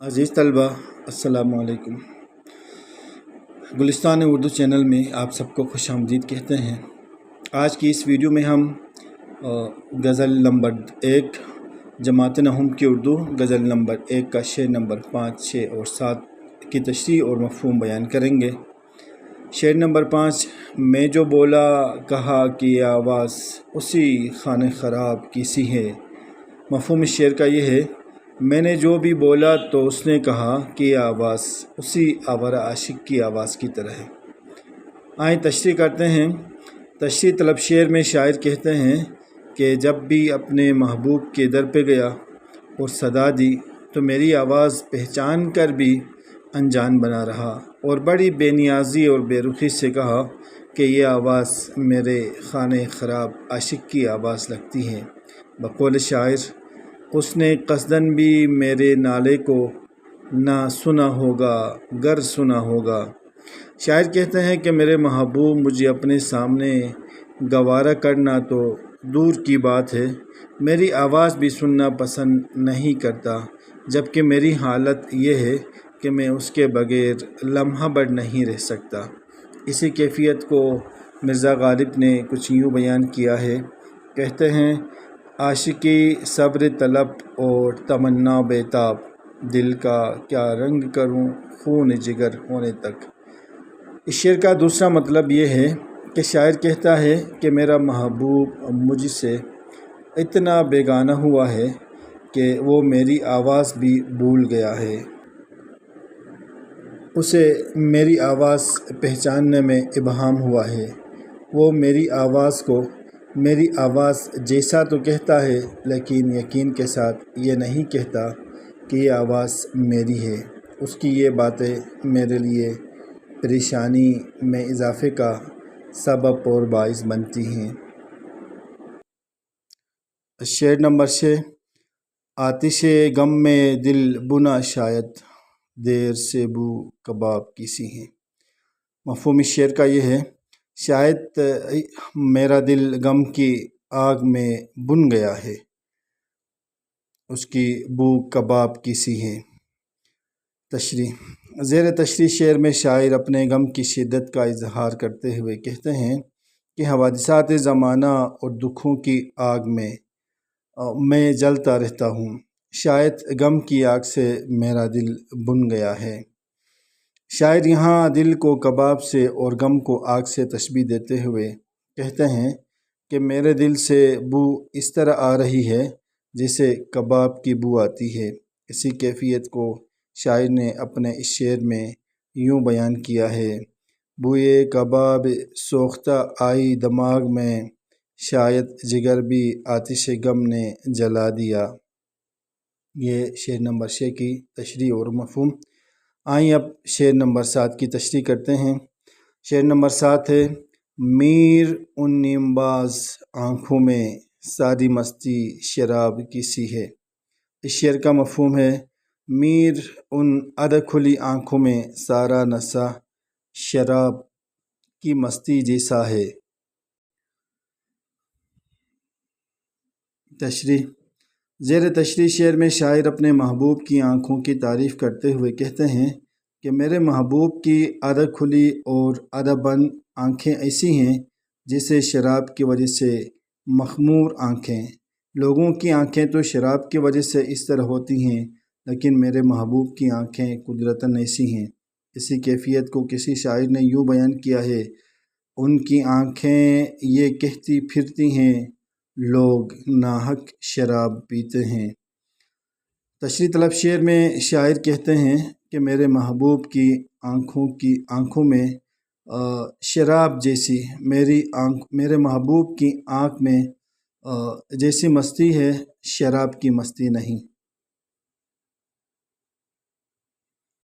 अज़ीज़ तलबा अस्सलामु अलैकुम। गुलिस्तान उर्दू चैनल में आप सबको खुश आमदीद कहते हैं। आज की इस वीडियो में हम गज़ल नंबर 1 जमात नहूम की उर्दू गज़ल नंबर 1 का शेर नंबर 5, 6 और 7 की तशरीह और मफ़हूम बयान करेंगे। शेर नंबर 5, मैं जो बोला कहा कि आवाज़ उसी खाने ख़राब की सी है। मफ़हूम इस शेर का ये है, मैंने जो भी बोला तो उसने कहा कि आवाज़ उसी आवारा आशिक की आवाज़ की तरह है। आए तशरीह करते हैं। तशरीह तलब शेर में शायर कहते हैं कि जब भी अपने महबूब के दर पे गया और सदा दी तो मेरी आवाज़ पहचान कर भी अनजान बना रहा और बड़ी बेनियाजी और बेरुखी से कहा कि ये आवाज़ मेरे खाने ख़राब आशिक की आवाज़ लगती है। बक़ौल शायर, उसने कसदन भी मेरे नाले को ना सुना होगा गर सुना होगा। शायर कहते हैं कि मेरे महबूब मुझे अपने सामने गवारा करना तो दूर की बात है, मेरी आवाज़ भी सुनना पसंद नहीं करता, जबकि मेरी हालत ये है कि मैं उसके बग़ैर लम्हा भर नहीं रह सकता। इसी कैफियत को मिर्ज़ा गालिब ने कुछ यूँ बयान किया है। कहते हैं, आशिकी सब्र तलब और तमन्ना बेताब, दिल का क्या रंग करूं खून जिगर होने तक। इस शेर का दूसरा मतलब ये है कि शायर कहता है कि मेरा महबूब मुझसे इतना बेगाना हुआ है कि वो मेरी आवाज़ भी भूल गया है। उसे मेरी आवाज़ पहचानने में इबहाम हुआ है। वो मेरी आवाज़ को मेरी आवाज़ जैसा तो कहता है, लेकिन यकीन के साथ ये नहीं कहता कि ये आवाज़ मेरी है। उसकी ये बातें मेरे लिए परेशानी में इजाफ़े का सबब और बाइस बनती हैं। शेर नंबर 6, आतिशे गम में दिल बुना शायद देर से बू कबाब की सी है। मफ़हूम इस शेर का ये है, शायद मेरा दिल गम की आग में बुन गया है, उसकी बू कबाब की सी है। तशरीह ज़ेर तशरीह शेर में शायर अपने गम की शिद्दत का इजहार करते हुए कहते हैं कि हवादिसात ज़माना और दुखों की आग में मैं जलता रहता हूँ। शायद गम की आग से मेरा दिल बुन गया है। शायर यहाँ दिल को कबाब से और गम को आग से तशबीह देते हुए कहते हैं कि मेरे दिल से बू इस तरह आ रही है जैसे कबाब की बू आती है। इसी कैफियत को शायर ने अपने इस शेर में यूँ बयान किया है, बुए कबाब सोख्ता आई दिमाग में, शायद जिगर भी आतिश गम ने जला दिया। ये शेर नंबर 6 की तशरीह और मफ़हूम। आइए अब शेर नंबर 7 की तशरीह करते हैं। शेर नंबर 7 है, मीर उन नीमबाज आँखों में सारी मस्ती शराब की सी है। इस शेर का मफ़हूम है, मीर उन अध खुली आँखों में सारा नशा शराब की मस्ती जैसा है। तशरीह ज़ेर तशरीह शेर में शायर अपने महबूब की आँखों की तारीफ़ करते हुए कहते हैं कि मेरे महबूब की आधा खुली और आधा बंद आँखें ऐसी हैं जैसे शराब की वजह से मखमूर आँखें। लोगों की आँखें तो शराब की वजह से इस तरह होती हैं, लेकिन मेरे महबूब की आँखें कुदरतन ऐसी हैं। इसी कैफियत को किसी शायर ने यूँ बयान किया है, उनकी आँखें ये कहती फिरती हैं लोग नाहक शराब पीते हैं। तशरीह तलब शेर में शायर कहते हैं कि मेरे महबूब की आँखों में शराब जैसी मेरे महबूब की आँख में जैसी मस्ती है, शराब की मस्ती नहीं।